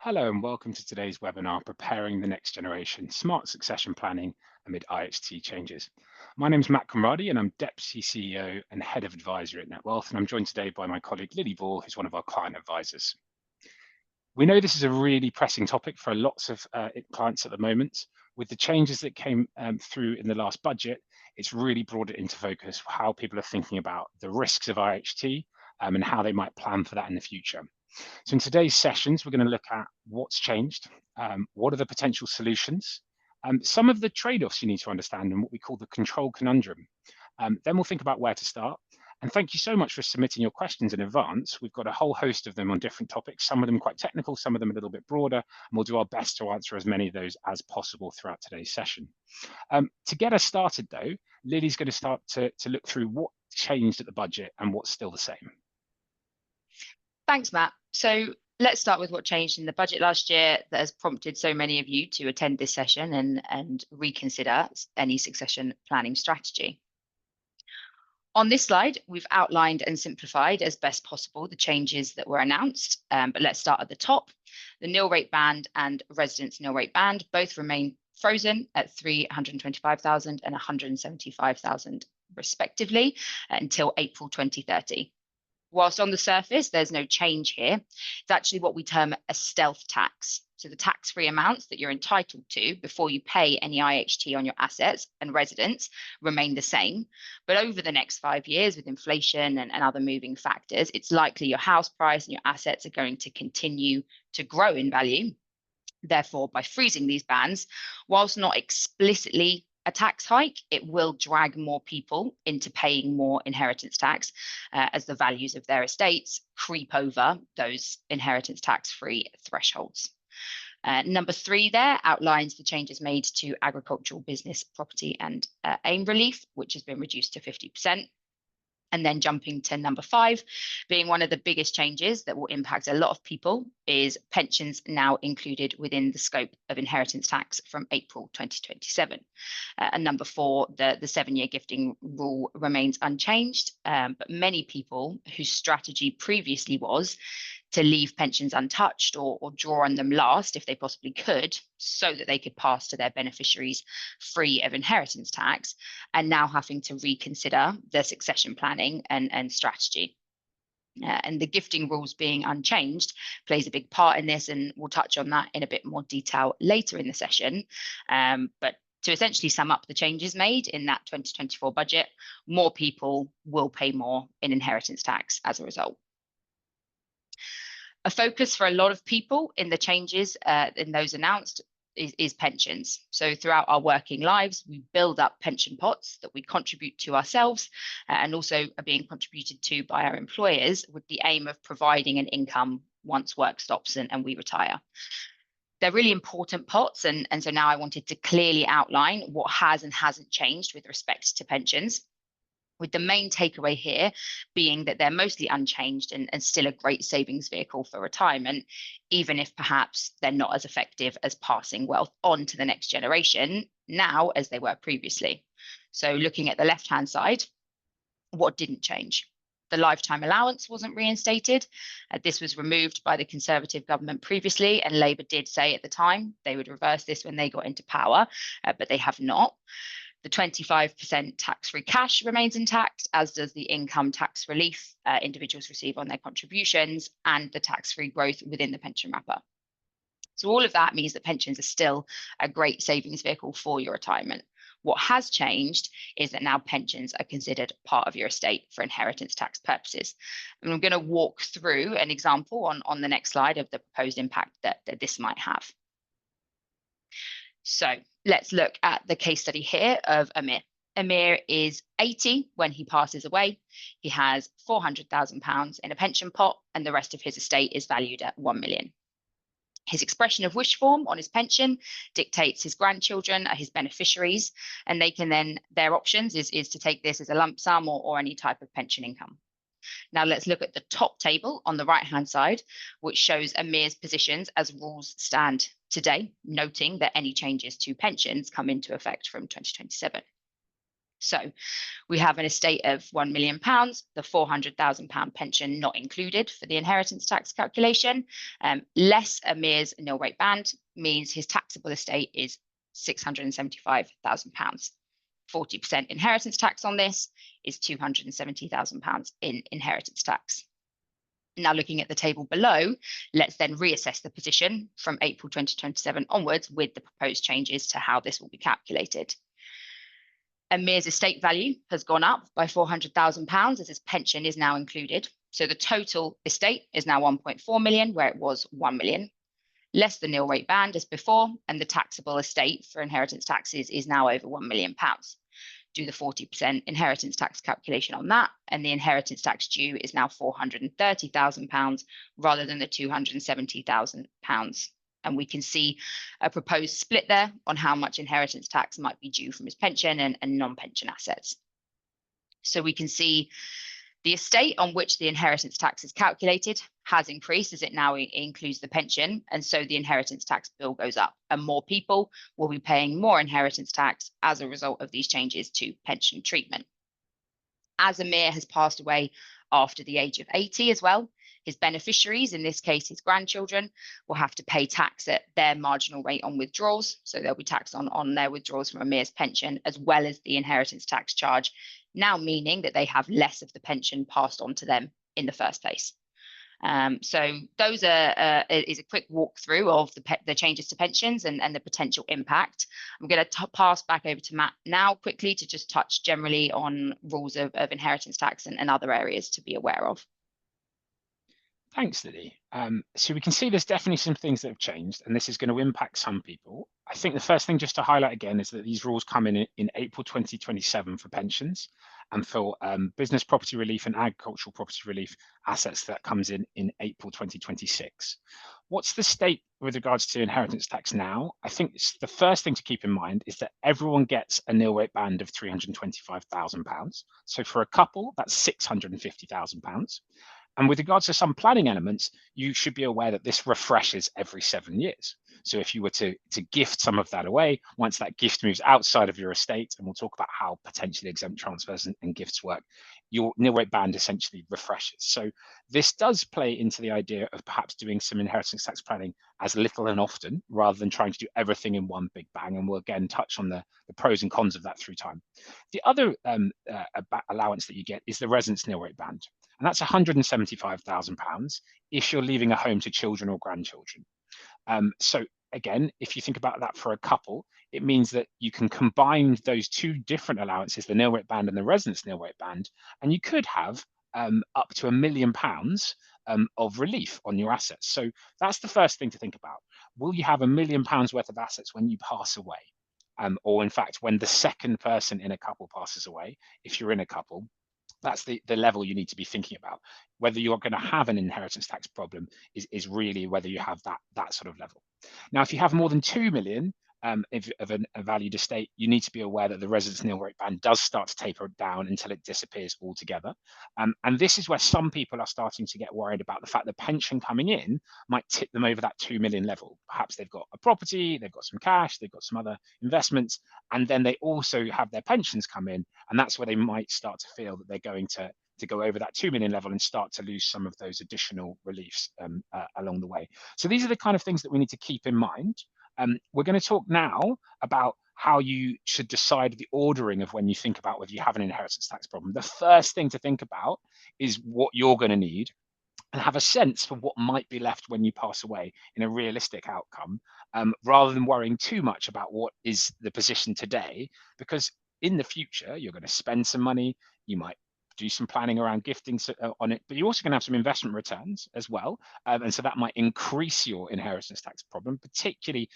Hello and welcome to today's webinar, Preparing the Next Generation, Smart Succession Planning Amid IHT Changes. My name is Matt Conradi and I'm Deputy CEO and Head of Advisory at Netwealth, and I'm joined today by my colleague Lily Ball, who's one of our client advisors. We know this is a really pressing topic for lots of clients at the moment. With the changes that came through in the last budget, it's really brought it into focus how people are thinking about the risks of IHT and how they might plan for that in the future. So in today's sessions, we're going to look at what's changed, what are the potential solutions, some of the trade-offs you need to understand and what we call the control conundrum. Then we'll think about where to start. And thank you so much for submitting your questions in advance. We've got a whole host of them on different topics, some of them quite technical, some of them a little bit broader, and we'll do our best to answer as many of those as possible throughout today's session. To get us started though, Lily's going to start to look through what changed at the budget and what's still the same. Thanks, Matt. So let's start with what changed in the budget last year that has prompted so many of you to attend this session and reconsider any succession planning strategy. On this slide, we've outlined and simplified as best possible the changes that were announced, but let's start at the top. The nil rate band and residence nil rate band both remain frozen at 325,000 and 175,000 respectively until April 2030. Whilst on the surface, there's no change here. It's actually what we term a stealth tax. So the tax-free amounts that you're entitled to before you pay any IHT on your assets and residence remain the same. But over the next 5 years, with inflation and other moving factors, it's likely your house price and your assets are going to continue to grow in value. Therefore, by freezing these bands, whilst not explicitly a tax hike, it will drag more people into paying more inheritance tax as the values of their estates creep over those inheritance tax-free thresholds. Number 3 there outlines the changes made to agricultural business property and AIM relief, which has been reduced to 50%. And then jumping to number 5, being one of the biggest changes that will impact a lot of people, is pensions now included within the scope of inheritance tax from April 2027. And number 4, the 7-year gifting rule remains unchanged, but many people whose strategy previously was to leave pensions untouched or draw on them last if they possibly could, so that they could pass to their beneficiaries free of inheritance tax, and now having to reconsider their succession planning and strategy. And the gifting rules being unchanged plays a big part in this, and we'll touch on that in a bit more detail later in the session. But to essentially sum up the changes made in that 2024 budget, more people will pay more in inheritance tax as a result. A focus for a lot of people in the changes in those announced is pensions. So throughout our working lives, we build up pension pots that we contribute to ourselves and also are being contributed to by our employers with the aim of providing an income once work stops and we retire. They're really important pots, and so now I wanted to clearly outline what has and hasn't changed with respect to pensions, with the main takeaway here being that they're mostly unchanged and still a great savings vehicle for retirement, even if perhaps they're not as effective as passing wealth on to the next generation now as they were previously. So looking at the left-hand side, what didn't change? The lifetime allowance wasn't reinstated. This was removed by the Conservative government previously, and Labour did say at the time they would reverse this when they got into power, but they have not. The 25% tax-free cash remains intact, as does the income tax relief individuals receive on their contributions and the tax-free growth within the pension wrapper. So all of that means that pensions are still a great savings vehicle for your retirement. What has changed is that now pensions are considered part of your estate for inheritance tax purposes. And I'm going to walk through an example on the next slide of the proposed impact that this might have. So let's look at the case study here of Amir. Amir is 80 when he passes away. He has £400,000 in a pension pot, and the rest of his estate is valued at 1 million. His expression of wish form on his pension dictates his grandchildren are his beneficiaries, and they can then, their options is to take this as a lump sum or any type of pension income. Now let's look at the top table on the right-hand side, which shows Amir's positions as rules stand today, noting that any changes to pensions come into effect from 2027. So we have an estate of £1 million, the £400,000 pension not included for the inheritance tax calculation, less Amir's nil rate band means his taxable estate is £675,000. 40% inheritance tax on this is £270,000 in inheritance tax. Now, looking at the table below, let's then reassess the position from April 2027 onwards with the proposed changes to how this will be calculated. Amir's estate value has gone up by £400,000 as his pension is now included. So the total estate is now 1.4 million, where it was 1 million, less the nil rate band as before, and the taxable estate for inheritance taxes is now over £1 million. Do the 40% inheritance tax calculation on that, and the inheritance tax due is now £430,000 rather than the £270,000. And we can see a proposed split there on how much inheritance tax might be due from his pension and non-pension assets. So we can see the estate on which the inheritance tax is calculated has increased as it now includes the pension, and so the inheritance tax bill goes up, and more people will be paying more inheritance tax as a result of these changes to pension treatment. As Amir has passed away after the age of 80 as well, his beneficiaries, in this case his grandchildren, will have to pay tax at their marginal rate on withdrawals. So there'll be tax on their withdrawals from Amir's pension, as well as the inheritance tax charge, now meaning that they have less of the pension passed on to them in the first place. So those is a quick walkthrough of the changes to pensions and the potential impact. I'm going to pass back over to Matt now quickly to just touch generally on rules of inheritance tax and other areas to be aware of. Thanks, Lily. So we can see there's definitely some things that have changed, and this is going to impact some people. I think the first thing just to highlight again is that these rules come in April 2027 for pensions, and for business property relief and agricultural property relief assets that comes in April 2026. What's the state with regards to inheritance tax now? I think the first thing to keep in mind is that everyone gets a nil rate band of £325,000. So for a couple, that's £650,000. And with regards to some planning elements, you should be aware that this refreshes every 7 years. So if you were to gift some of that away, once that gift moves outside of your estate, and we'll talk about how potentially exempt transfers and gifts work, your nil rate band essentially refreshes. So this does play into the idea of perhaps doing some inheritance tax planning as little and often, rather than trying to do everything in one big bang. And we'll again touch on the pros and cons of that through time. The other allowance that you get is the residence nil rate band. And that's £175,000 if you're leaving a home to children or grandchildren. So again, if you think about that for a couple, it means that you can combine those two different allowances, the nil rate band and the residence nil rate band, and you could have up to £1 million of relief on your assets. So that's the first thing to think about. Will you have £1 million worth of assets when you pass away? Or in fact, when the second person in a couple passes away, if you're in a couple, that's the level you need to be thinking about. Whether you're going to have an inheritance tax problem is really whether you have that sort of level. Now, if you have more than 2 million of a valued estate, you need to be aware that the residence nil rate band does start to taper down until it disappears altogether. And this is where some people are starting to get worried about the fact that pension coming in might tip them over that 2 million level. Perhaps they've got a property, they've got some cash, they've got some other investments, and then they also have their pensions come in, and that's where they might start to feel that they're going to go over that 2 million level and start to lose some of those additional reliefs along the way. So these are the kind of things that we need to keep in mind. We're going to talk now about how you should decide the ordering of when you think about whether you have an inheritance tax problem. The first thing to think about is what you're going to need and have a sense for what might be left when you pass away in a realistic outcome, rather than worrying too much about what is the position today, because in the future, you're going to spend some money, you might do some planning around gifting on it, but you're also going to have some investment returns as well. And so that might increase your inheritance tax problem, particularly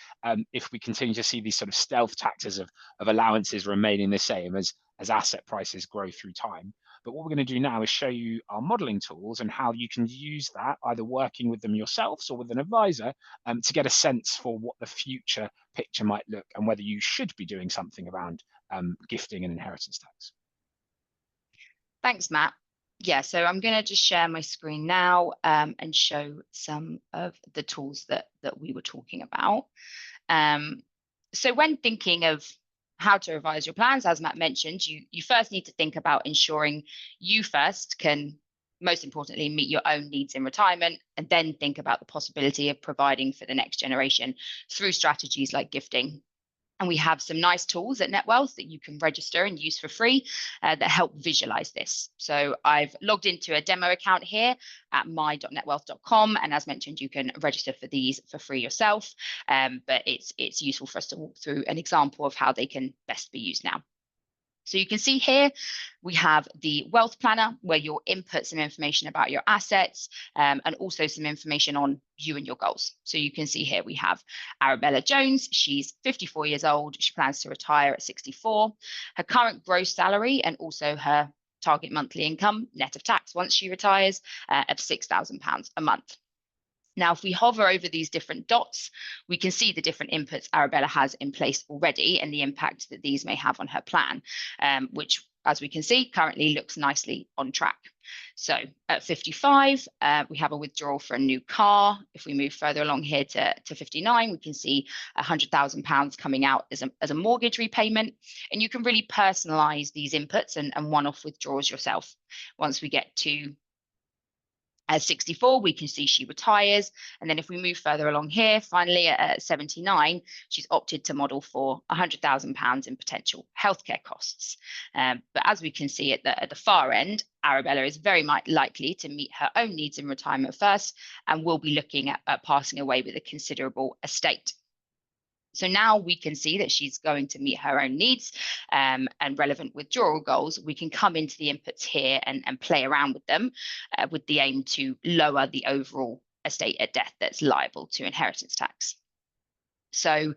if we continue to see these sort of stealth taxes of allowances remaining the same as asset prices grow through time. But what we're going to do now is show you our modeling tools and how you can use that, either working with them yourselves or with an advisor, to get a sense for what the future picture might look and whether you should be doing something around gifting and inheritance tax. Thanks, Matt. Yeah, so I'm going to just share my screen now and show some of the tools that we were talking about. So when thinking of how to revise your plans, as Matt mentioned, you first need to think about ensuring you first can, most importantly, meet your own needs in retirement, and then think about the possibility of providing for the next generation through strategies like gifting. And we have some nice tools at Netwealth that you can register and use for free that help visualize this. So I've logged into a demo account here at my.netwealth.com. And as mentioned, you can register for these for free yourself. But it's useful for us to walk through an example of how they can best be used now. So you can see here, we have the wealth planner where you'll input some information about your assets and also some information on you and your goals. So you can see here we have Arabella Jones. She's 54 years old. She plans to retire at 64. Her current gross salary and also her target monthly income, net of tax, once she retires, of £6,000 a month. Now, if we hover over these different dots, we can see the different inputs Arabella has in place already and the impact that these may have on her plan, which, as we can see, currently looks nicely on track. So at 55, we have a withdrawal for a new car. If we move further along here to 59, we can see £100,000 coming out as a mortgage repayment. And you can really personalize these inputs and one-off withdrawals yourself. Once we get to at 64, we can see she retires. And then if we move further along here, finally at 79, she's opted to model for £100,000 in potential healthcare costs. But as we can see at the far end, Arabella is very likely to meet her own needs in retirement first and will be looking at passing away with a considerable estate. So now we can see that she's going to meet her own needs and relevant withdrawal goals. We can come into the inputs here and play around with them with the aim to lower the overall estate at death that's liable to inheritance tax. So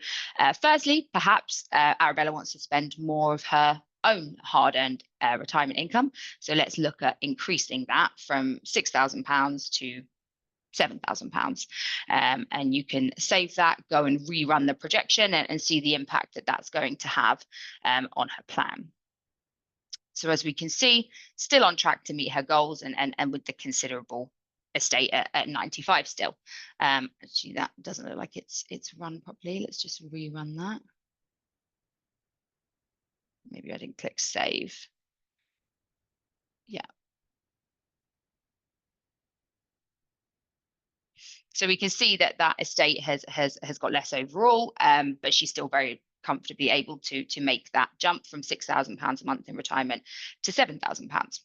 firstly, perhaps Arabella wants to spend more of her own hard-earned retirement income. So let's look at increasing that from £6,000 to £7,000. And you can save that, go and rerun the projection and see the impact that that's going to have on her plan. So as we can see, still on track to meet her goals and with the considerable estate at 95 still. Actually, that doesn't look like it's run properly. Let's just rerun that. Maybe I didn't click save. Yeah. So we can see that estate has got less overall, but she's still very comfortably able to make that jump from £6,000 a month in retirement to £7,000.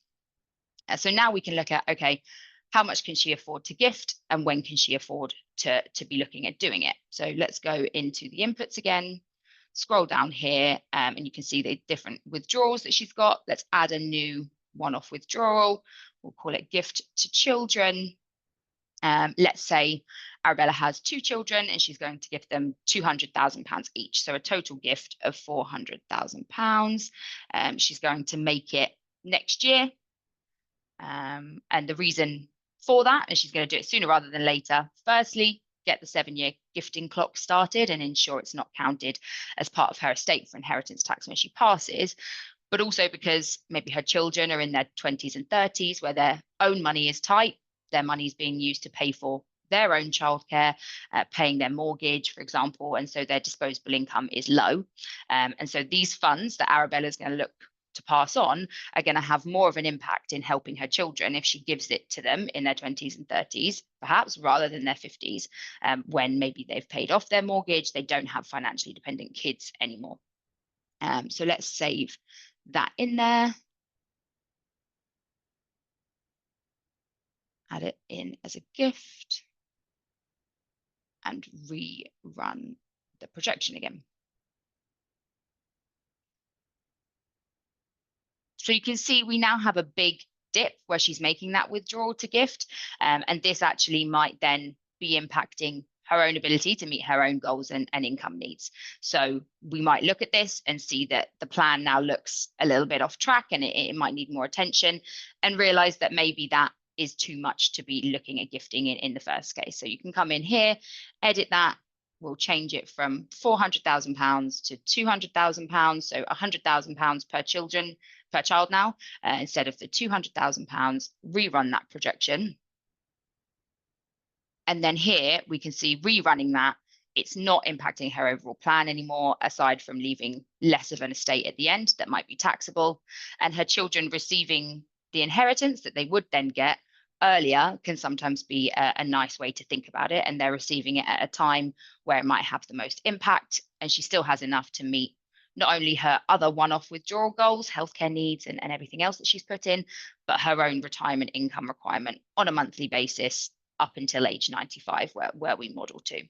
So now we can look at, okay, how much can she afford to gift and when can she afford to be looking at doing it? So let's go into the inputs again, scroll down here, and you can see the different withdrawals that she's got. Let's add a new one-off withdrawal. We'll call it gift to children. Let's say Arabella has 2 children and she's going to give them £200,000 each. So a total gift of £400,000. She's going to make it next year. And the reason for that is she's going to do it sooner rather than later. Firstly, get the 7-year gifting clock started and ensure it's not counted as part of her estate for inheritance tax when she passes. But also because maybe her children are in their 20s and 30s where their own money is tight. Their money is being used to pay for their own childcare, paying their mortgage, for example, and so their disposable income is low. And so these funds that Arabella is going to look to pass on are going to have more of an impact in helping her children if she gives it to them in their 20s and 30s, perhaps, rather than their 50s, when maybe they've paid off their mortgage, they don't have financially dependent kids anymore. So let's save that in there. Add it in as a gift and rerun the projection again. So you can see we now have a big dip where she's making that withdrawal to gift. And this actually might then be impacting her own ability to meet her own goals and income needs. So we might look at this and see that the plan now looks a little bit off track and it might need more attention, and realize that maybe that is too much to be looking at gifting in the first case. So you can come in here, edit that. We'll change it from £400,000 to £200,000. So £100,000 per child now, instead of the £200,000, rerun that projection. And then here we can see rerunning that it's not impacting her overall plan anymore, aside from leaving less of an estate at the end that might be taxable. And her children receiving the inheritance that they would then get earlier can sometimes be a nice way to think about it. And they're receiving it at a time where it might have the most impact. And she still has enough to meet not only her other one-off withdrawal goals, healthcare needs, and everything else that she's put in, but her own retirement income requirement on a monthly basis up until age 95, where we model to.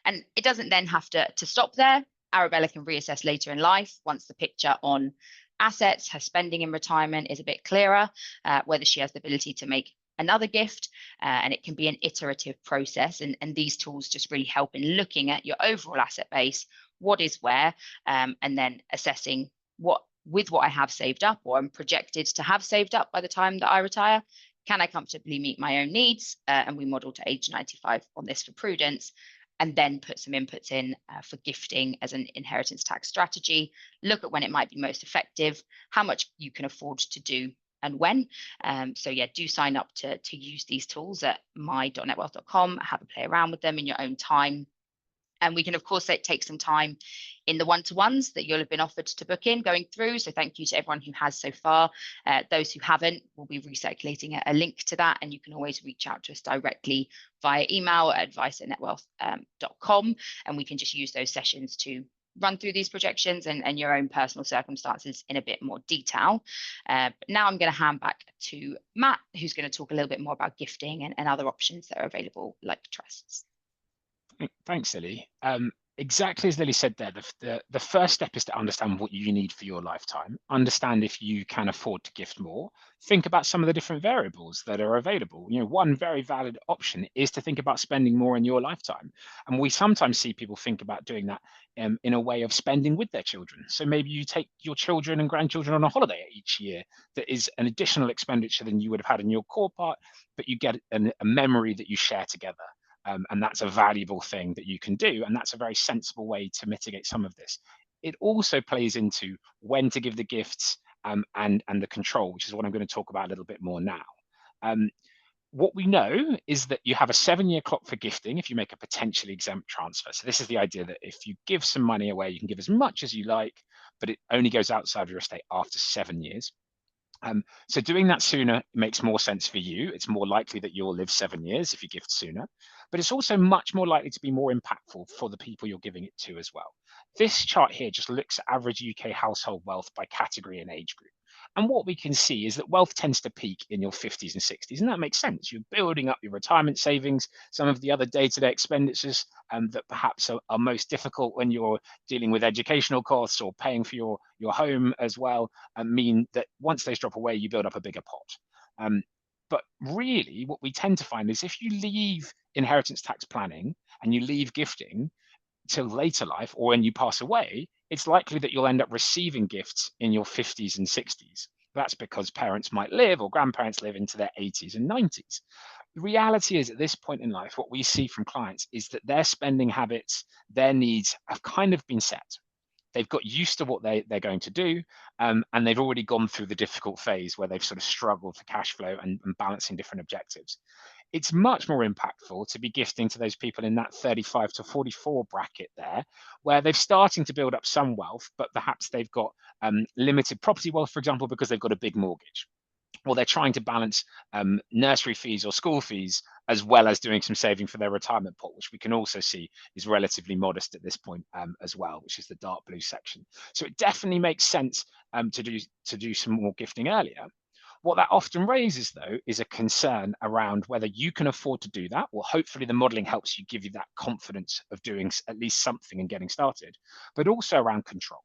And it doesn't then have to stop there. Arabella can reassess later in life once the picture on assets, her spending in retirement is a bit clearer, whether she has the ability to make another gift, and it can be an iterative process. And these tools just really help in looking at your overall asset base, what is where, and then assessing what I have saved up or I'm projected to have saved up by the time that I retire. Can I comfortably meet my own needs? And we model to age 95 on this for prudence, and then put some inputs in for gifting as an inheritance tax strategy. Look at when it might be most effective, how much you can afford to do, and when. So yeah, do sign up to use these tools at my.netwealth.com, have a play around with them in your own time. And we can, of course, take some time in the one-to-ones that you'll have been offered to book in going through. So thank you to everyone who has so far. Those who haven't, we'll be recirculating a link to that. And you can always reach out to us directly via email at advice@netwealth.com. And we can just use those sessions to run through these projections and your own personal circumstances in a bit more detail. But now I'm going to hand back to Matt, who's going to talk a little bit more about gifting and other options that are available, like trusts. Thanks, Lily. Exactly as Lily said there, the first step is to understand what you need for your lifetime. Understand if you can afford to gift more. Think about some of the different variables that are available. One very valid option is to think about spending more in your lifetime. And we sometimes see people think about doing that in a way of spending with their children. So maybe you take your children and grandchildren on a holiday each year that is an additional expenditure than you would have had in your core part, but you get a memory that you share together. And that's a valuable thing that you can do. And that's a very sensible way to mitigate some of this. It also plays into when to give the gifts and the control, which is what I'm going to talk about a little bit more now. What we know is that you have a 7-year clock for gifting if you make a potentially exempt transfer. So this is the idea that if you give some money away, you can give as much as you like, but it only goes outside of your estate after 7 years. So doing that sooner makes more sense for you. It's more likely that you'll live 7 years if you gift sooner, but it's also much more likely to be more impactful for the people you're giving it to as well. This chart here just looks at average UK household wealth by category and age group. And what we can see is that wealth tends to peak in your 50s and 60s. And that makes sense. You're building up your retirement savings, some of the other day-to-day expenditures that perhaps are most difficult when you're dealing with educational costs or paying for your home as well, mean that once those drop away, you build up a bigger pot. But really, what we tend to find is if you leave inheritance tax planning and you leave gifting till later life or when you pass away, it's likely that you'll end up receiving gifts in your 50s and 60s. That's because parents might live or grandparents live into their 80s and 90s. The reality is at this point in life, what we see from clients is that their spending habits, their needs have kind of been set. They've got used to what they're going to do, and they've already gone through the difficult phase where they've sort of struggled for cash flow and balancing different objectives. It's much more impactful to be gifting to those people in that 35 to 44 bracket there, where they're starting to build up some wealth, but perhaps they've got limited property wealth, for example, because they've got a big mortgage, or they're trying to balance nursery fees or school fees as well as doing some saving for their retirement pot, which we can also see is relatively modest at this point as well, which is the dark blue section. So it definitely makes sense to do some more gifting earlier. What that often raises, though, is a concern around whether you can afford to do that. Well, hopefully the modeling helps you give you that confidence of doing at least something and getting started, but also around control.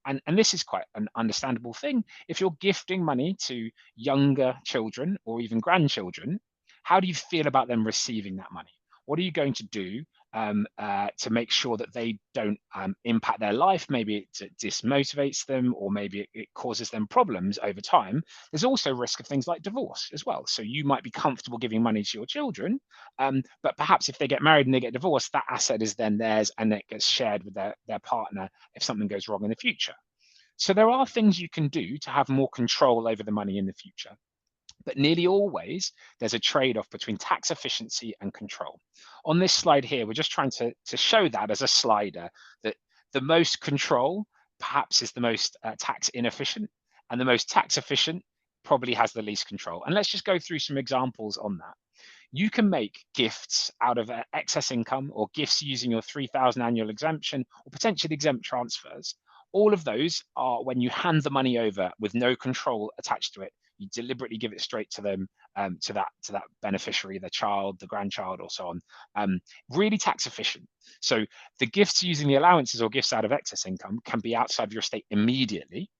And this is quite an understandable thing. If you're gifting money to younger children or even grandchildren, how do you feel about them receiving that money? What are you going to do to make sure that they don't impact their life? Maybe it dismotivates them, or maybe it causes them problems over time. There's also risk of things like divorce as well. So you might be comfortable giving money to your children, but perhaps if they get married and they get divorced, that asset is then theirs and it gets shared with their partner if something goes wrong in the future. So there are things you can do to have more control over the money in the future. But nearly always, there's a trade-off between tax efficiency and control. On this slide here, we're just trying to show that as a slider, that the most control perhaps is the most tax inefficient, and the most tax efficient probably has the least control. And let's just go through some examples on that. You can make gifts out of excess income, or gifts using your 3,000 annual exemption, or potentially exempt transfers. All of those are when you hand the money over with no control attached to it. You deliberately give it straight to them, to that beneficiary, the child, the grandchild, or so on. Really tax efficient. So the gifts using the allowances or gifts out of excess income can be outside of your estate immediately.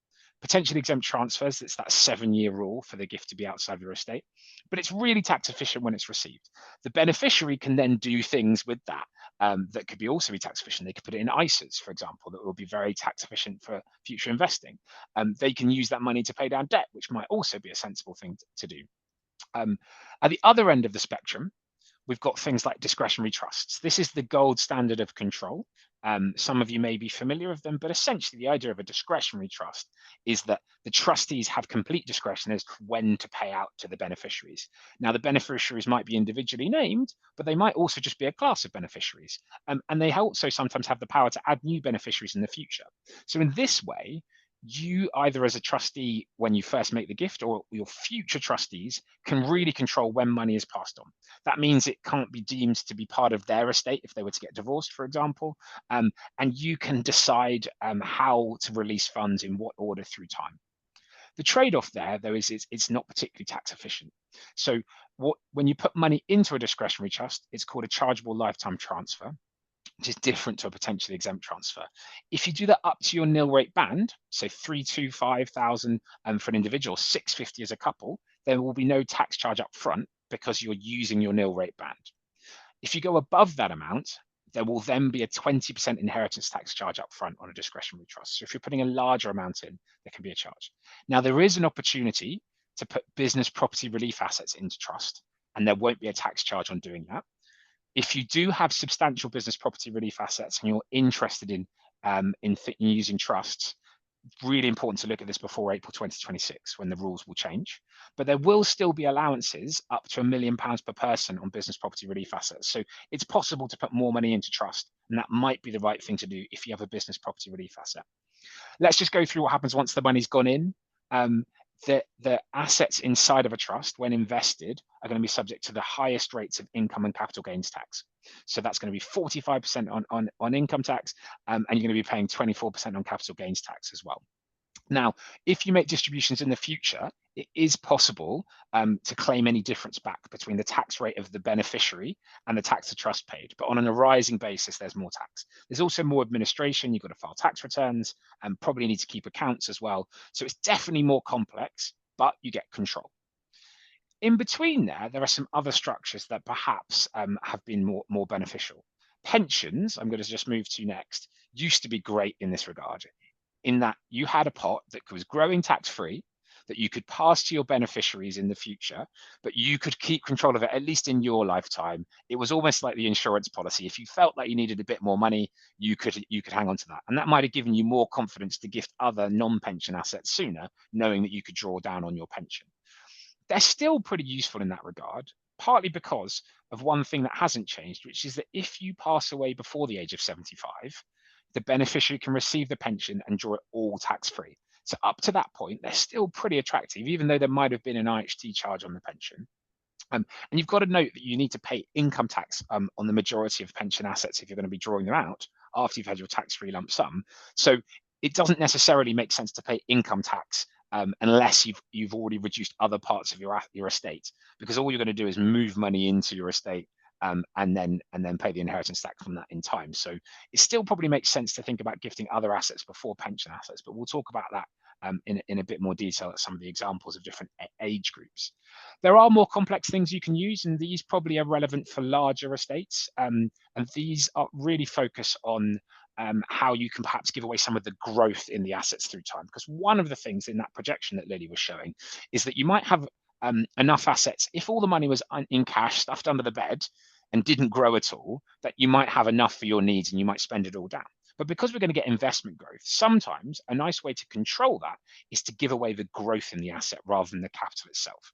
Potentially exempt transfers, it's that 7-year rule for the gift to be outside of your estate, but it's really tax efficient when it's received. The beneficiary can then do things with that that could be also be tax efficient. They could put it in ISAs, for example, that will be very tax efficient for future investing. They can use that money to pay down debt, which might also be a sensible thing to do. At the other end of the spectrum, we've got things like discretionary trusts. This is the gold standard of control. Some of you may be familiar with them, but essentially the idea of a discretionary trust is that the trustees have complete discretion as to when to pay out to the beneficiaries. Now, the beneficiaries might be individually named, but they might also just be a class of beneficiaries. And they also sometimes have the power to add new beneficiaries in the future. So in this way, you either as a trustee when you first make the gift, or your future trustees can really control when money is passed on. That means it can't be deemed to be part of their estate if they were to get divorced, for example, and you can decide how to release funds in what order through time. The trade-off there, though, is it's not particularly tax efficient. So when you put money into a discretionary trust, it's called a chargeable lifetime transfer, which is different to a potentially exempt transfer. If you do that up to your nil rate band, so 325,000 for an individual, 650 as a couple, there will be no tax charge up front because you're using your nil rate band. If you go above that amount, there will then be a 20% inheritance tax charge up front on a discretionary trust. So if you're putting a larger amount in, there can be a charge. Now, there is an opportunity to put business property relief assets into trust, and there won't be a tax charge on doing that. If you do have substantial business property relief assets and you're interested in using trusts, really important to look at this before April 2026 when the rules will change. But there will still be allowances up to £1 million per person on business property relief assets. So it's possible to put more money into trust, and that might be the right thing to do if you have a business property relief asset. Let's just go through what happens once the money's gone in. The assets inside of a trust, when invested, are going to be subject to the highest rates of income and capital gains tax. So that's going to be 45% on income tax, and you're going to be paying 24% on capital gains tax as well. Now, if you make distributions in the future, it is possible to claim any difference back between the tax rate of the beneficiary and the tax the trust paid. But on an arising basis, there's more tax. There's also more administration. You've got to file tax returns and probably need to keep accounts as well. So it's definitely more complex, but you get control. In between there are some other structures that perhaps have been more beneficial. Pensions, I'm going to just move to next, used to be great in this regard, in that you had a pot that was growing tax-free, that you could pass to your beneficiaries in the future, but you could keep control of it, at least in your lifetime. It was almost like the insurance policy. If you felt like you needed a bit more money, you could hang on to that. And that might have given you more confidence to gift other non-pension assets sooner, knowing that you could draw down on your pension. They're still pretty useful in that regard, partly because of one thing that hasn't changed, which is that if you pass away before the age of 75, the beneficiary can receive the pension and draw it all tax-free. So up to that point, they're still pretty attractive, even though there might have been an IHT charge on the pension. And you've got to note that you need to pay income tax on the majority of pension assets if you're going to be drawing them out after you've had your tax-free lump sum. So it doesn't necessarily make sense to pay income tax unless you've already reduced other parts of your estate, because all you're going to do is move money into your estate and then pay the inheritance tax from that in time. So it still probably makes sense to think about gifting other assets before pension assets, but we'll talk about that in a bit more detail at some of the examples of different age groups. There are more complex things you can use, and these probably are relevant for larger estates. And these are really focus on how you can perhaps give away some of the growth in the assets through time. Because one of the things in that projection that Lily was showing is that you might have enough assets, if all the money was in cash, stuffed under the bed, and didn't grow at all, that you might have enough for your needs and you might spend it all down. But because we're going to get investment growth, sometimes a nice way to control that is to give away the growth in the asset rather than the capital itself.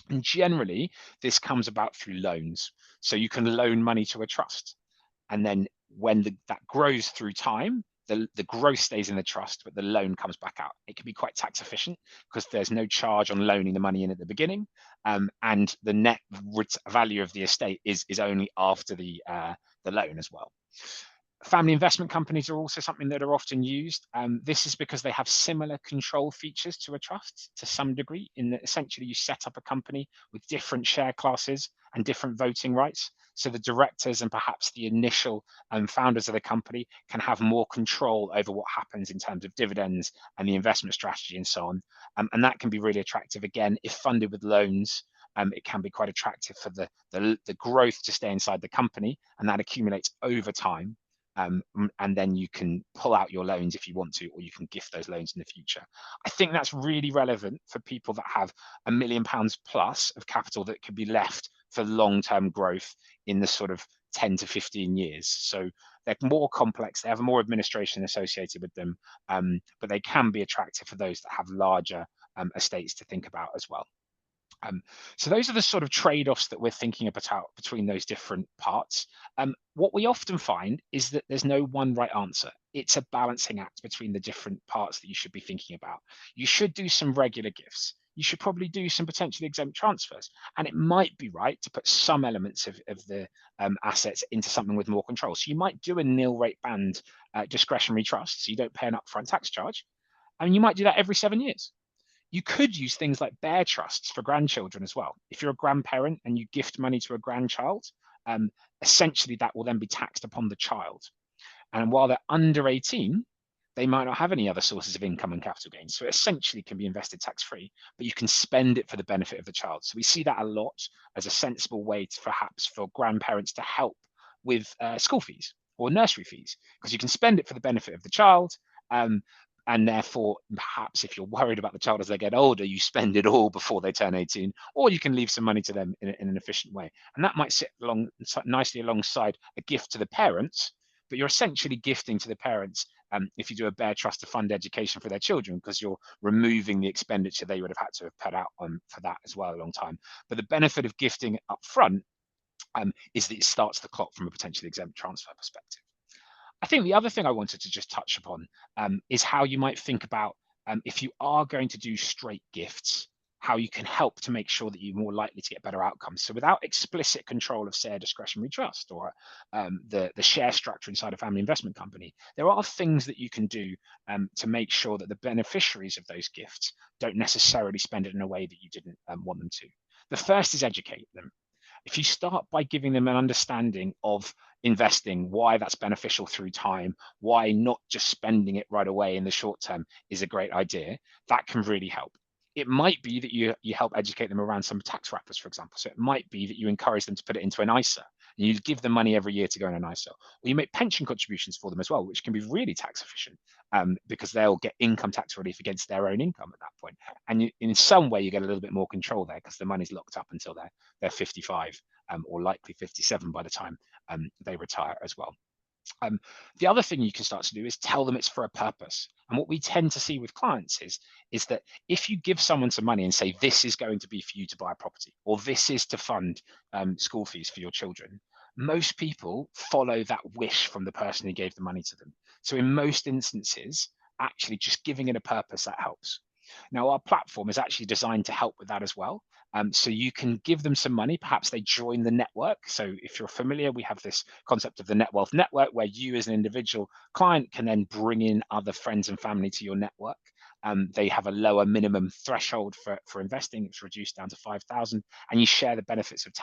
And generally, this comes about through loans. So you can loan money to a trust. And then when that grows through time, the growth stays in the trust, but the loan comes back out. It can be quite tax efficient because there's no charge on loaning the money in at the beginning, and the net value of the estate is only after the loan as well. Family investment companies are also something that are often used. This is because they have similar control features to a trust to some degree, in that essentially you set up a company with different share classes and different voting rights. So the directors and perhaps the initial founders of the company can have more control over what happens in terms of dividends and the investment strategy and so on. And that can be really attractive. Again, if funded with loans, it can be quite attractive for the growth to stay inside the company, and that accumulates over time. And then you can pull out your loans if you want to, or you can gift those loans in the future. I think that's really relevant for people that have £1 million plus of capital that could be left for long-term growth in the sort of 10 to 15 years. So they're more complex, they have more administration associated with them, but they can be attractive for those that have larger estates to think about as well. So those are the sort of trade-offs that we're thinking about between those different parts. What we often find is that there's no one right answer. It's a balancing act between the different parts that you should be thinking about. You should do some regular gifts. You should probably do some potentially exempt transfers. And it might be right to put some elements of the assets into something with more control. So you might do a nil rate band discretionary trust, so you don't pay an upfront tax charge. And you might do that every 7 years. You could use things like bear trusts for grandchildren as well. If you're a grandparent and you gift money to a grandchild, um, essentially that will then be taxed upon the child. And while they're under 18, they might not have any other sources of income and capital gains. So it essentially can be invested tax-free, but you can spend it for the benefit of the child. So we see that a lot as a sensible way to perhaps for grandparents to help with school fees or nursery fees, because you can spend it for the benefit of the child. And therefore, perhaps if you're worried about the child as they get older, you spend it all before they turn 18, or you can leave some money to them in an efficient way. And that might sit nicely alongside a gift to the parents, but you're essentially gifting to the parents if you do a bear trust to fund education for their children, because you're removing the expenditure they would have had to have put out for that as well a long time. But the benefit of gifting up front is that it starts the clock from a potentially exempt transfer perspective. I think the other thing I wanted to just touch upon is how you might think about if you are going to do straight gifts, how you can help to make sure that you're more likely to get better outcomes. So without explicit control of, say, a discretionary trust or the share structure inside a family investment company, there are things that you can do to make sure that the beneficiaries of those gifts don't necessarily spend it in a way that you didn't want them to. The first is educate them. If you start by giving them an understanding of investing, why that's beneficial through time, why not just spending it right away in the short term is a great idea, that can really help. It might be that you help educate them around some tax wrappers, for example. So it might be that you encourage them to put it into an ISA and you give them money every year to go in an ISA. Or you make pension contributions for them as well, which can be really tax efficient because they'll get income tax relief against their own income at that point. And in some way, you get a little bit more control there because the money's locked up until they're 55 or likely 57 by the time they retire as well. The other thing you can start to do is tell them it's for a purpose. And what we tend to see with clients is that if you give someone some money and say, this is going to be for you to buy a property, or this is to fund school fees for your children, most people follow that wish from the person who gave the money to them. So in most instances, actually just giving it a purpose, that helps. Now, our platform is actually designed to help with that as well. So you can give them some money. Perhaps they join the network. So if you're familiar, we have this concept of the Netwealth network where you as an individual client can then bring in other friends and family to your network. They have a lower minimum threshold for investing. It's reduced down to 5,000, and you share the benefits of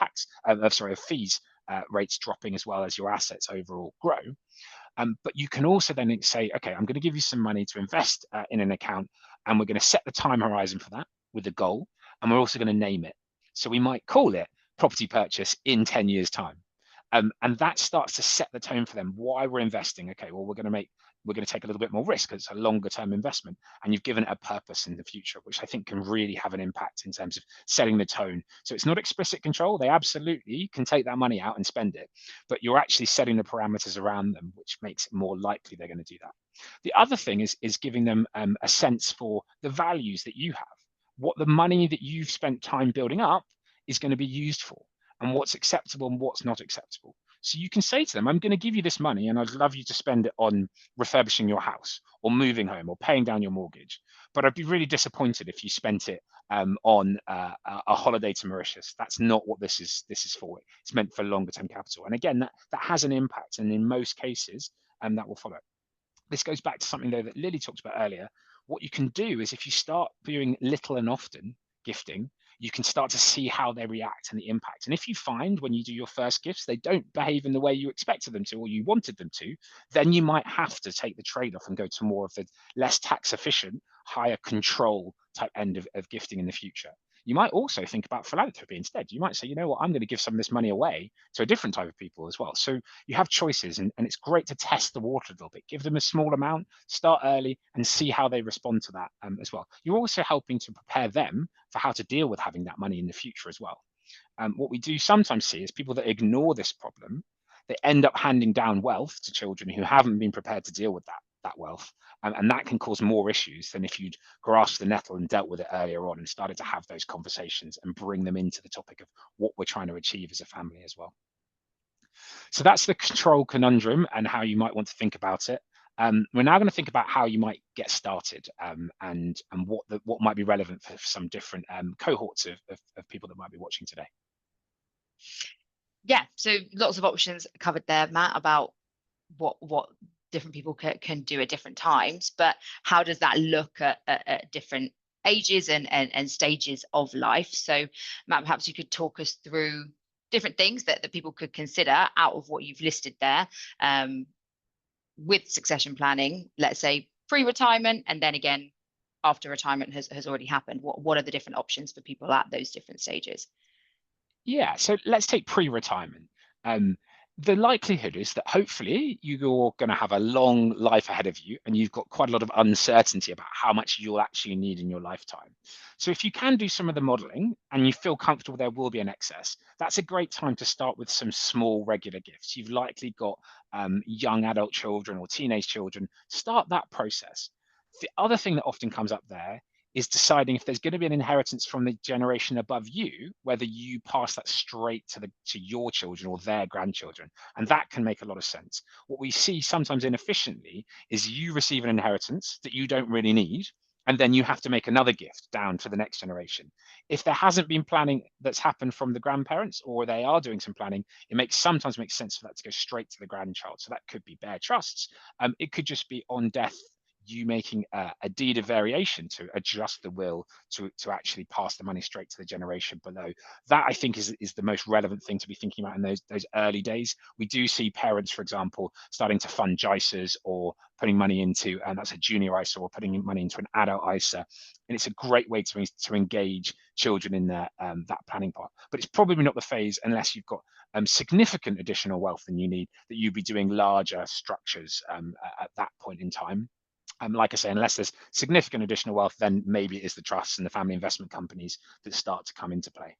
of fees rates dropping as well as your assets overall grow. But you can also then say, okay, I'm going to give you some money to invest in an account, and we're going to set the time horizon for that with a goal, and we're also going to name it. So we might call it property purchase in 10 years' time. And that starts to set the tone for them why we're investing. Okay, well, we're going to take a little bit more risk because it's a longer term investment, and you've given it a purpose in the future, which I think can really have an impact in terms of setting the tone. So it's not explicit control. They absolutely can take that money out and spend it, but you're actually setting the parameters around them, which makes it more likely they're going to do that. The other thing is giving them a sense for the values that you have, what the money that you've spent time building up is going to be used for, and what's acceptable and what's not acceptable. So you can say to them, I'm going to give you this money and I'd love you to spend it on refurbishing your house or moving home or paying down your mortgage. But I'd be really disappointed if you spent it on a holiday to Mauritius. That's not what this is for. It's meant for longer term capital. And again, that has an impact. And in most cases, that will follow. This goes back to something though that Lily talked about earlier. What you can do is if you start doing little and often gifting, you can start to see how they react and the impact. And if you find when you do your first gifts, they don't behave in the way you expected them to or you wanted them to, then you might have to take the trade-off and go to more of the less tax efficient, higher control type end of gifting in the future. You might also think about philanthropy instead. You might say, you know what, I'm going to give some of this money away to a different type of people as well. So you have choices, and it's great to test the water a little bit. Give them a small amount, start early, and see how they respond to that as well. You're also helping to prepare them for how to deal with having that money in the future as well. What we do sometimes see is people that ignore this problem, they end up handing down wealth to children who haven't been prepared to deal with that wealth. And that can cause more issues than if you'd grasped the nettle and dealt with it earlier on and started to have those conversations and bring them into the topic of what we're trying to achieve as a family as well. So that's the control conundrum and how you might want to think about it. We're now going to think about how you might get started and what might be relevant for some different cohorts of people that might be watching today. Yeah, so lots of options covered there, Matt, about what different people can do at different times, but how does that look at different ages and stages of life? So Matt, perhaps you could talk us through different things that people could consider out of what you've listed there with succession planning, let's say pre-retirement, and then again after retirement has already happened. What are the different options for people at those different stages? Yeah, so let's take pre-retirement. The likelihood is that hopefully you're going to have a long life ahead of you and you've got quite a lot of uncertainty about how much you'll actually need in your lifetime. So if you can do some of the modeling and you feel comfortable there will be an excess, that's a great time to start with some small regular gifts. You've likely got young adult children or teenage children. Start that process. The other thing that often comes up there is deciding if there's going to be an inheritance from the generation above you, whether you pass that straight to your children or their grandchildren. And that can make a lot of sense. What we see sometimes inefficiently is you receive an inheritance that you don't really need, and then you have to make another gift down to the next generation. If there hasn't been planning that's happened from the grandparents, or they are doing some planning, it sometimes makes sense for that to go straight to the grandchild. So that could be bare trusts. It could just be on death you making a deed of variation to adjust the will to actually pass the money straight to the generation below. That I think is the most relevant thing to be thinking about in those early days. We do see parents, for example, starting to fund JISAs or putting money into, and that's a junior ISA, or putting money into an adult ISA. And it's a great way to engage children in that planning part. But it's probably not the phase unless you've got significant additional wealth than you need, that you'd be doing larger structures at that point in time. Like I say, unless there's significant additional wealth, then maybe it is the trusts and the family investment companies that start to come into play.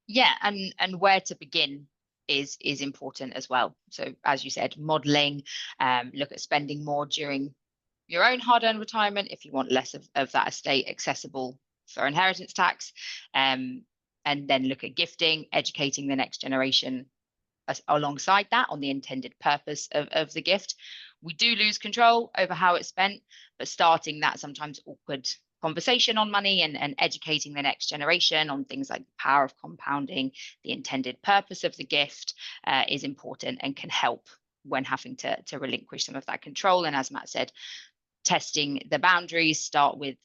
Yeah, and where to begin is important as well. So as you said, modeling, look at spending more during your own hard-earned retirement if you want less of that estate accessible for inheritance tax, and then look at gifting, educating the next generation alongside that on the intended purpose of the gift. We do lose control over how it's spent, but starting that sometimes awkward conversation on money and educating the next generation on things like the power of compounding, the intended purpose of the gift is important and can help when having to relinquish some of that control. And as Matt said, testing the boundaries, start with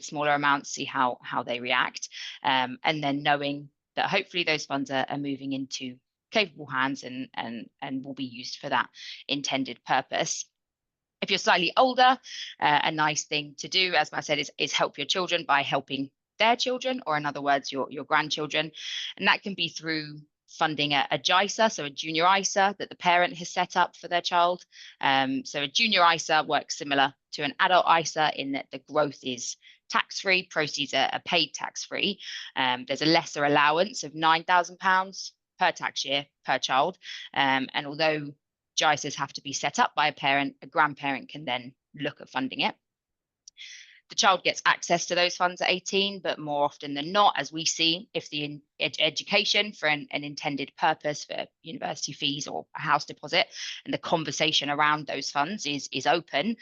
smaller amounts, see how they react, and then knowing that hopefully those funds are moving into capable hands and will be used for that intended purpose. If you're slightly older, a nice thing to do, as Matt said, is help your children by helping their children, or in other words, your grandchildren. And that can be through funding a JISA, so a junior ISA that the parent has set up for their child. So a junior ISA works similar to an adult ISA in that the growth is tax-free, proceeds are paid tax-free. There's a lesser allowance of £9,000 per tax year per child. And although JISAs have to be set up by a parent, a grandparent can then look at funding it. The child gets access to those funds at 18, but more often than not, as we see, if the education for an intended purpose for university fees or a house deposit, and the conversation around those funds is open,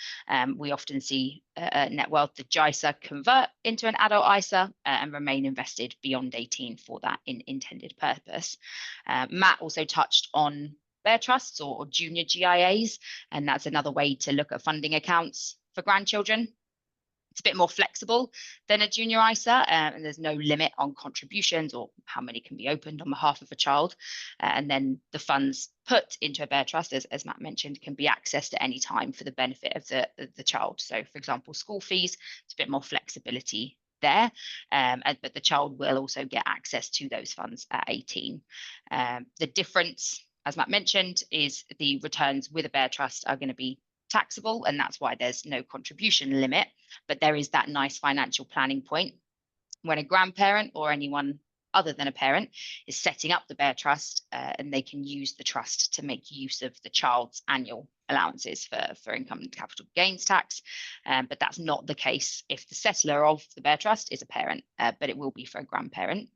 we often see Netwealth, the JISA, convert into an adult ISA and remain invested beyond 18 for that intended purpose. Matt also touched on bear trusts or junior GIAs, and that's another way to look at funding accounts for grandchildren. It's a bit more flexible than a junior ISA, and there's no limit on contributions or how many can be opened on behalf of a child. And then the funds put into a bear trust, as Matt mentioned, can be accessed at any time for the benefit of the child. So, for example, school fees, it's a bit more flexibility there, but the child will also get access to those funds at 18. The difference, as Matt mentioned, is the returns with a bear trust are going to be taxable, and that's why there's no contribution limit. But there is that nice financial planning point when a grandparent or anyone other than a parent is setting up the bear trust, and they can use the trust to make use of the child's annual allowances for income and capital gains tax. But that's not the case if the settler of the bear trust is a parent, but it will be for a grandparent.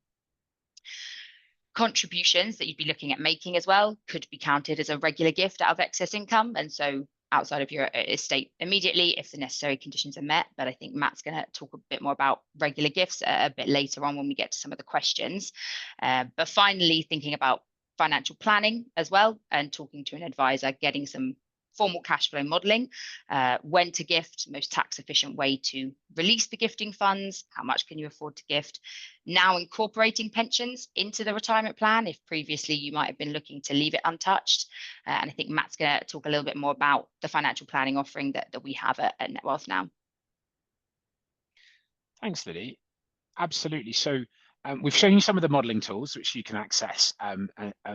Contributions that you'd be looking at making as well could be counted as a regular gift out of excess income, and so outside of your estate immediately if the necessary conditions are met. But I think Matt's going to talk a bit more about regular gifts a bit later on when we get to some of the questions. But finally, thinking about financial planning as well and talking to an advisor, getting some formal cash flow modeling, when to gift, most tax efficient way to release the gifting funds, how much can you afford to gift, now incorporating pensions into the retirement plan if previously you might have been looking to leave it untouched. And I think Matt's going to talk a little bit more about the financial planning offering that we have at Netwealth now. Thanks, Lily. Absolutely. So we've shown you some of the modeling tools which you can access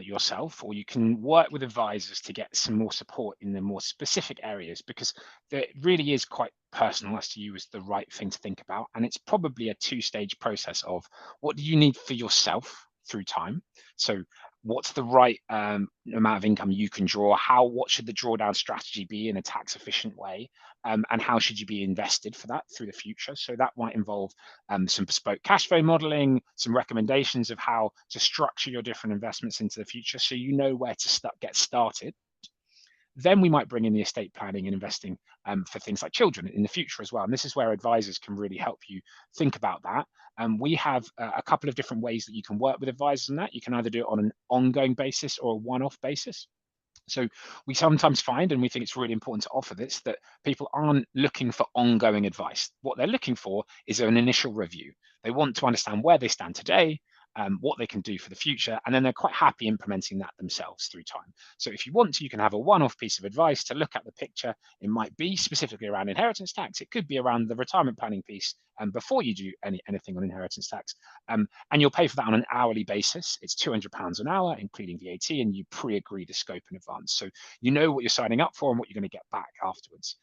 yourself, or you can work with advisors to get some more support in the more specific areas, because it really is quite personal as to you as the right thing to think about. And it's probably a two-stage process of what do you need for yourself through time. So what's the right amount of income you can draw? What should the drawdown strategy be in a tax efficient way? And how should you be invested for that through the future? So that might involve some bespoke cash flow modeling, some recommendations of how to structure your different investments into the future so you know where to get started. Then we might bring in the estate planning and investing for things like children in the future as well. And this is where advisors can really help you think about that. We have a couple of different ways that you can work with advisors on that. You can either do it on an ongoing basis or a one-off basis. So we sometimes find, and we think it's really important to offer this, that people aren't looking for ongoing advice. What they're looking for is an initial review. They want to understand where they stand today, what they can do for the future, and then they're quite happy implementing that themselves through time. So if you want to, you can have a one-off piece of advice to look at the picture. It might be specifically around inheritance tax. It could be around the retirement planning piece before you do anything on inheritance tax. And you'll pay for that on an hourly basis. It's £200 an hour, including VAT, and you pre-agree the scope in advance. So you know what you're signing up for and what you're going to get back afterwards.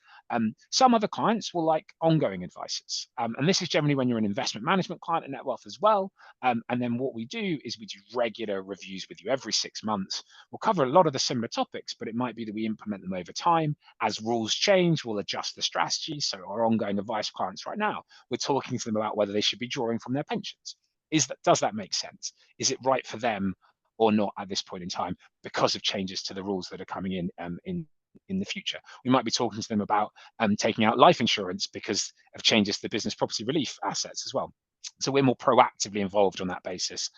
Some other clients will like ongoing advices. And this is generally when you're an investment management client at Netwealth as well. And then what we do is we do regular reviews with you every 6 months. We'll cover a lot of the similar topics, but it might be that we implement them over time. As rules change, we'll adjust the strategy. So our ongoing advice clients right now, we're talking to them about whether they should be drawing from their pensions. Does that make sense? Is it right for them or not at this point in time because of changes to the rules that are coming in the future? We might be talking to them about taking out life insurance because of changes to the business property relief assets as well. So we're more proactively involved on that basis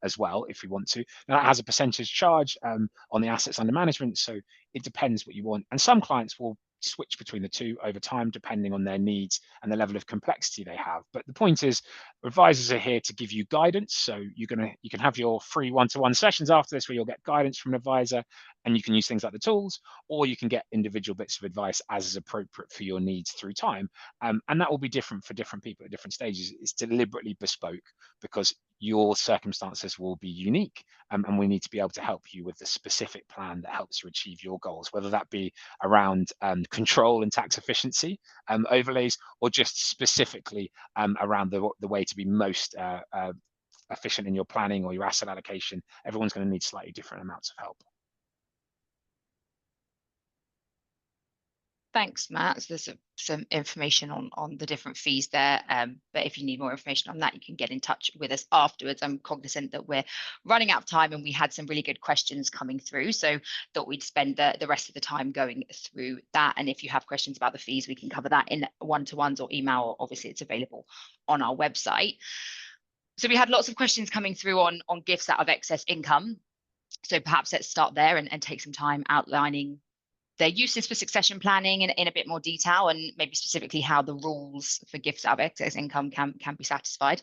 as well, if we want to. Now that has a percentage charge on the assets under management, so it depends what you want. And some clients will switch between the two over time, depending on their needs and the level of complexity they have. But the point is, advisors are here to give you guidance. So you can have your free one-to-one sessions after this, where you'll get guidance from an advisor, and you can use things like the tools, or you can get individual bits of advice as is appropriate for your needs through time. And that will be different for different people at different stages. It's deliberately bespoke because your circumstances will be unique, and we need to be able to help you with the specific plan that helps you achieve your goals, whether that be around control and tax efficiency overlays, or just specifically around the way to be most efficient in your planning or your asset allocation. Everyone's going to need slightly different amounts of help. Thanks, Matt. So there's some information on the different fees there. But if you need more information on that, you can get in touch with us afterwards. I'm cognizant that we're running out of time and we had some really good questions coming through. So thought we'd spend the rest of the time going through that. And if you have questions about the fees, we can cover that in one-to-ones or email. Obviously, it's available on our website. So we had lots of questions coming through on gifts out of excess income. So perhaps let's start there and take some time outlining their uses for succession planning in a bit more detail, and maybe specifically how the rules for gifts out of excess income can be satisfied.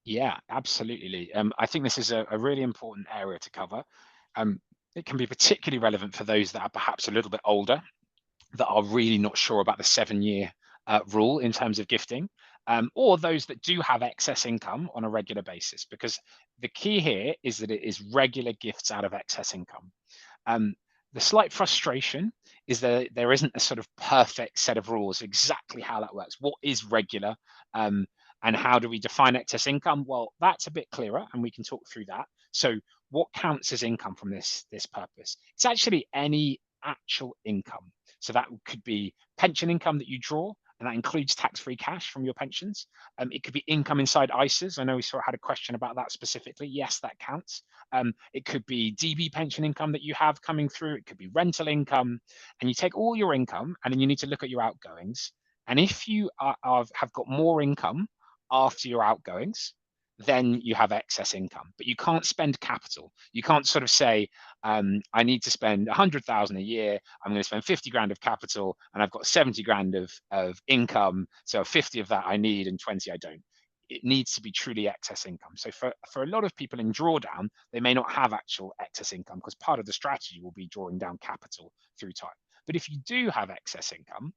Yeah, absolutely, Lee. I think this is a really important area to cover. It can be particularly relevant for those that are perhaps a little bit older, that are really not sure about the 7-year rule in terms of gifting, or those that do have excess income on a regular basis, because the key here is that it is regular gifts out of excess income. Um, the slight frustration is that there isn't a sort of perfect set of rules exactly how that works. What is regular, and how do we define excess income? Well, that's a bit clearer, and we can talk through that. So, what counts as income from this purpose? It's actually any actual income. So that could be pension income that you draw, and that includes tax-free cash from your pensions. It could be income inside ISAs. I know we had a question about that specifically. Yes, that counts. It could be DB pension income that you have coming through. It could be rental income. And you take all your income, and then you need to look at your outgoings. And if you have got more income after your outgoings, then you have excess income. But you can't spend capital. You can't sort of say, I need to spend 100,000 a year. I'm going to spend 50 grand of capital, and I've got 70 grand of income. So 50 of that I need, and 20 I don't. It needs to be truly excess income. So for a lot of people in drawdown, they may not have actual excess income, because part of the strategy will be drawing down capital through time. But if you do have excess income,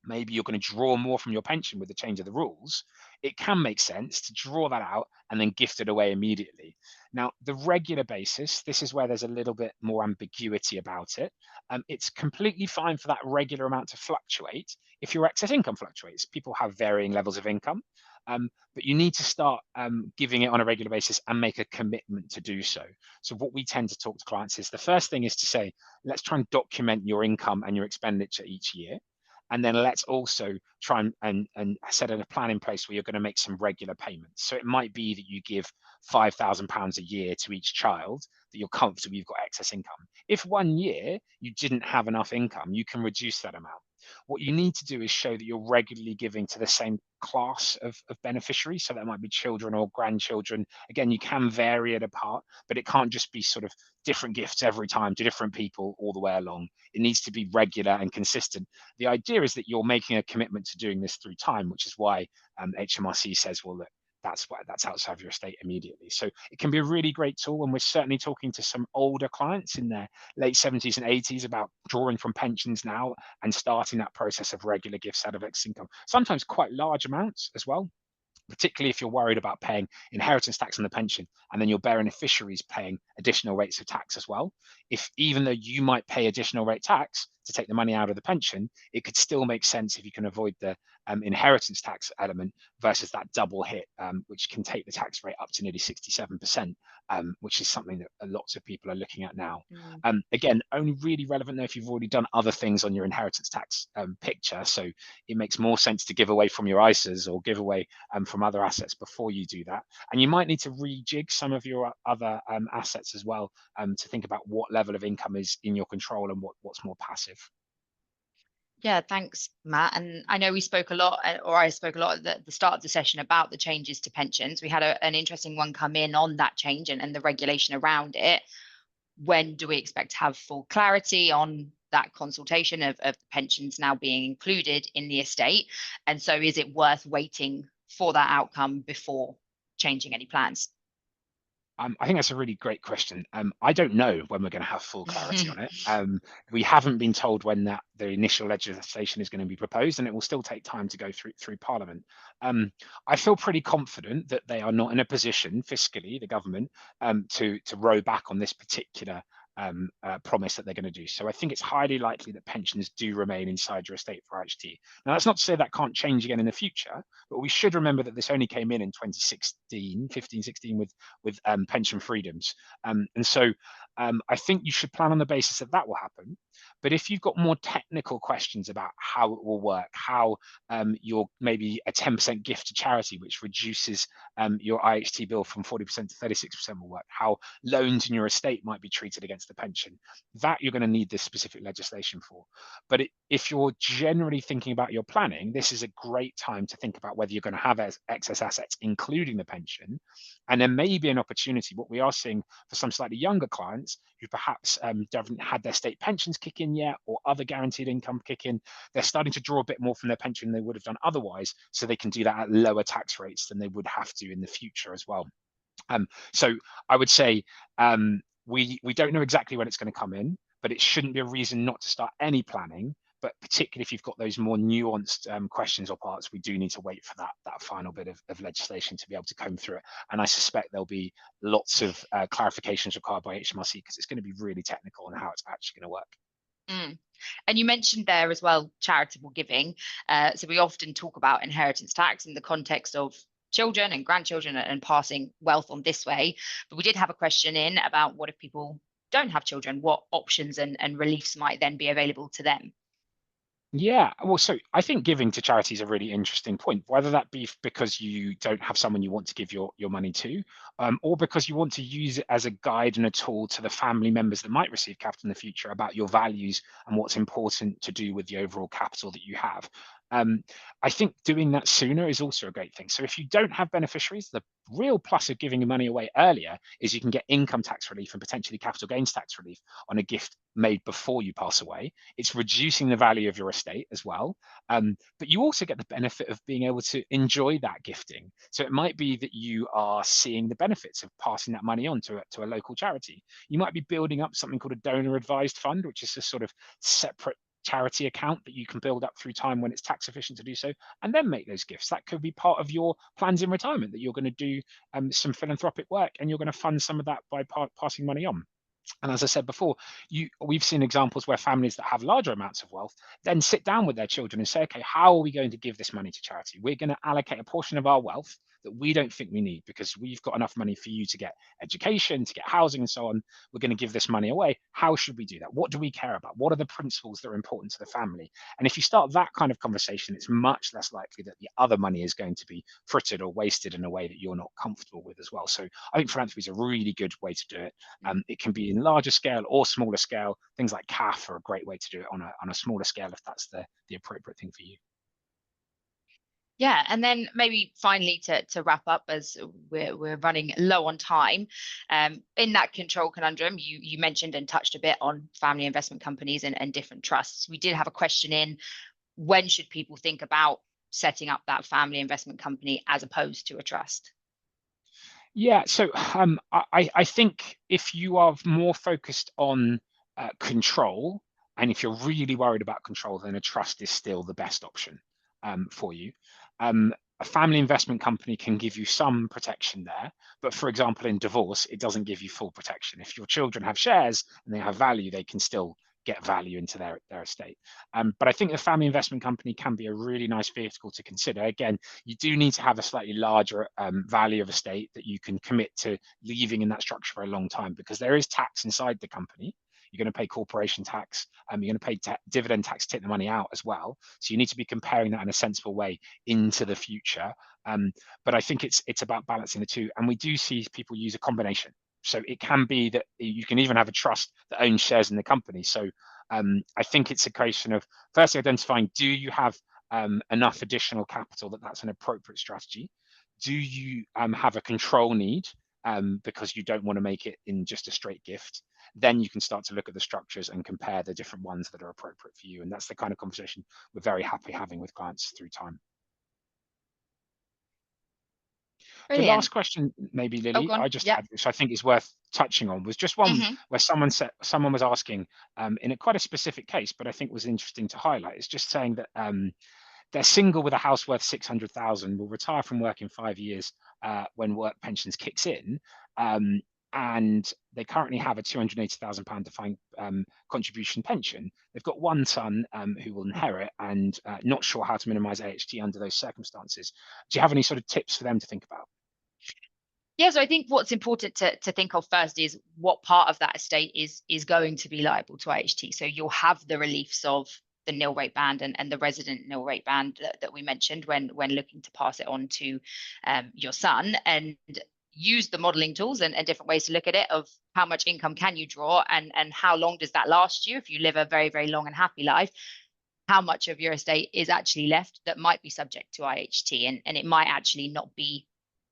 maybe you're going to draw more from your pension with the change of the rules, it can make sense to draw that out and then gift it away immediately. Now, the regular basis, this is where there's a little bit more ambiguity about it. It's completely fine for that regular amount to fluctuate if your excess income fluctuates. People have varying levels of income, but you need to start giving it on a regular basis and make a commitment to do so. So what we tend to talk to clients is, the first thing is to say, let's try and document your income and your expenditure each year. And then let's also try and set a plan in place where you're going to make some regular payments. So it might be that you give £5,000 a year to each child, that you're comfortable you've got excess income. If 1 year you didn't have enough income, you can reduce that amount. What you need to do is show that you're regularly giving to the same class of beneficiaries. So that might be children or grandchildren. Again, you can vary it apart, but it can't just be sort of different gifts every time to different people all the way along. It needs to be regular and consistent. The idea is that you're making a commitment to doing this through time, which is why HMRC says, well, look, that's outside of your estate immediately. So it can be a really great tool, and we're certainly talking to some older clients in their late 70s and 80s about drawing from pensions now and starting that process of regular gifts out of excess income, sometimes quite large amounts as well, particularly if you're worried about paying inheritance tax on the pension, and then your beneficiaries paying additional rates of tax as well. If, even though you might pay additional rate tax to take the money out of the pension, it could still make sense if you can avoid the inheritance tax element versus that double hit, which can take the tax rate up to nearly 67%, which is something that lots of people are looking at now. Again, only really relevant though if you've already done other things on your inheritance tax picture. So it makes more sense to give away from your ISAs or give away from other assets before you do that. And you might need to rejig some of your other assets as well, to think about what level of income is in your control and what's more passive. Yeah, thanks, Matt. And I know we spoke a lot, or I spoke a lot at the start of the session about the changes to pensions. We had an interesting one come in on that change and the regulation around it. When do we expect to have full clarity on that consultation of pensions now being included in the estate? And so is it worth waiting for that outcome before changing any plans? I think that's a really great question. I don't know when we're going to have full clarity on it. We haven't been told when the initial legislation is going to be proposed, and it will still take time to go through Parliament. I feel pretty confident that they are not in a position fiscally, the government, to row back on this particular promise that they're going to do. So I think it's highly likely that pensions do remain inside your estate for IHT. Now, that's not to say that can't change again in the future, but we should remember that this only came in 2016, 15, 16 with pension freedoms. And so I think you should plan on the basis that that will happen. But if you've got more technical questions about how it will work, how your maybe a 10% gift to charity, which reduces your IHT bill from 40% to 36% will work, how loans in your estate might be treated against the pension, that you're going to need this specific legislation for. But if you're generally thinking about your planning, this is a great time to think about whether you're going to have excess assets, including the pension. And there may be an opportunity. What we are seeing for some slightly younger clients who perhaps haven't had their state pensions kick in yet or other guaranteed income kick in, they're starting to draw a bit more from their pension than they would have done otherwise. So they can do that at lower tax rates than they would have to in the future as well. So I would say we don't know exactly when it's going to come in, but it shouldn't be a reason not to start any planning. But particularly if you've got those more nuanced questions or parts, we do need to wait for that final bit of legislation to be able to comb through it. And I suspect there'll be lots of clarifications required by HMRC because it's going to be really technical on how it's actually going to work. Mm. And you mentioned there as well charitable giving. So we often talk about inheritance tax in the context of children and grandchildren and passing wealth on this way. But we did have a question in about what if people don't have children, what options and reliefs might then be available to them? Yeah, well, so I think giving to charity is a really interesting point, whether that be because you don't have someone you want to give your money to, or because you want to use it as a guide and a tool to the family members that might receive capital in the future about your values and what's important to do with the overall capital that you have. Um, I think doing that sooner is also a great thing. So if you don't have beneficiaries, the real plus of giving your money away earlier is you can get income tax relief and potentially capital gains tax relief on a gift made before you pass away. It's reducing the value of your estate as well. But you also get the benefit of being able to enjoy that gifting. So it might be that you are seeing the benefits of passing that money on to a local charity. You might be building up something called a donor advised fund, which is a sort of separate charity account that you can build up through time when it's tax efficient to do so, and then make those gifts. That could be part of your plans in retirement, that you're going to do some philanthropic work and you're going to fund some of that by passing money on. And as I said before, we've seen examples where families that have larger amounts of wealth then sit down with their children and say, okay, how are we going to give this money to charity? We're going to allocate a portion of our wealth that we don't think we need because we've got enough money for you to get education, to get housing, and so on. We're going to give this money away. How should we do that? What do we care about? What are the principles that are important to the family? And if you start that kind of conversation, it's much less likely that the other money is going to be frittered or wasted in a way that you're not comfortable with as well. So I think philanthropy is a really good way to do it. It can be in larger scale or smaller scale. Things like CAF are a great way to do it on a smaller scale if that's the appropriate thing for you. Yeah, and then maybe finally to wrap up as we're running low on time, in that control conundrum, you mentioned and touched a bit on family investment companies and different trusts. We did have a question in, when should people think about setting up that family investment company as opposed to a trust? Yeah, so I think if you are more focused on control, and if you're really worried about control, then a trust is still the best option for you. A family investment company can give you some protection there, but for example, in divorce, it doesn't give you full protection. If your children have shares and they have value, they can still get value into their estate. But I think a family investment company can be a really nice vehicle to consider. Again, you do need to have a slightly larger value of estate that you can commit to leaving in that structure for a long time, because there is tax inside the company. You're going to pay corporation tax, you're going to pay dividend tax to take the money out as well. So you need to be comparing that in a sensible way into the future. But I think it's about balancing the two. And we do see people use a combination. So it can be that you can even have a trust that owns shares in the company. So I think it's a question of firstly identifying, do you have enough additional capital that's an appropriate strategy? Do you have a control need because you don't want to make it in just a straight gift? Then you can start to look at the structures and compare the different ones that are appropriate for you. And that's the kind of conversation we're very happy having with clients through time. The Brilliant. last question, maybe Oh, Lily, go on. I just Yeah. had, which I think is worth touching on, was just one Hmm. where someone was asking in a quite a specific case, but I think was interesting to highlight. It's just saying that they're single with a house worth 600,000, will retire from work in 5 years when work pensions kicks in. And they currently have a £280,000 defined contribution pension. They've got one son who will inherit, and not sure how to minimise AHT under those circumstances. Do you have any sort of tips for them to think about? Yeah, so I think what's important to think of first is what part of that estate is going to be liable to IHT. So you'll have the reliefs of the nil rate band and the resident nil rate band that we mentioned when looking to pass it on to your son, and use the modeling tools and different ways to look at it of how much income can you draw and how long does that last you if you live a very, very long and happy life. How much of your estate is actually left that might be subject to IHT, and it might actually not be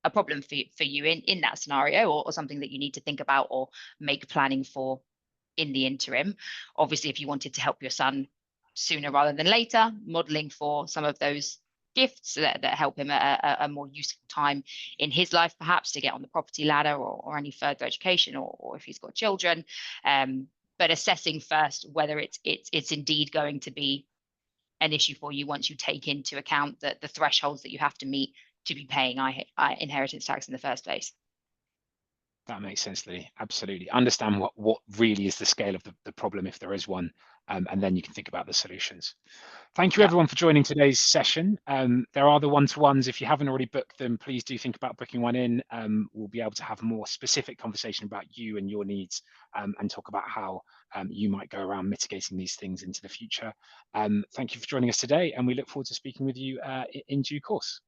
a problem for you in that scenario, or something that you need to think about or make planning for in the interim. Obviously, if you wanted to help your son sooner rather than later, modeling for some of those gifts that help him at a more useful time in his life, perhaps to get on the property ladder or any further education, or if he's got children. But assessing first whether it's indeed going to be an issue for you once you take into account the thresholds that you have to meet to be paying inheritance tax in the first place. That makes sense, Lee. Absolutely. Understand what really is the scale of the problem, if there is one, and then you can think about the solutions. Thank you, Yeah. everyone, for joining today's session. There are the one-to-ones. If you haven't already booked them, please do think about booking one in. We'll be able to have a more specific conversation about you and your needs, and talk about how you might go around mitigating these things into the future. Thank you for joining us today, and we look forward to speaking with you in due course.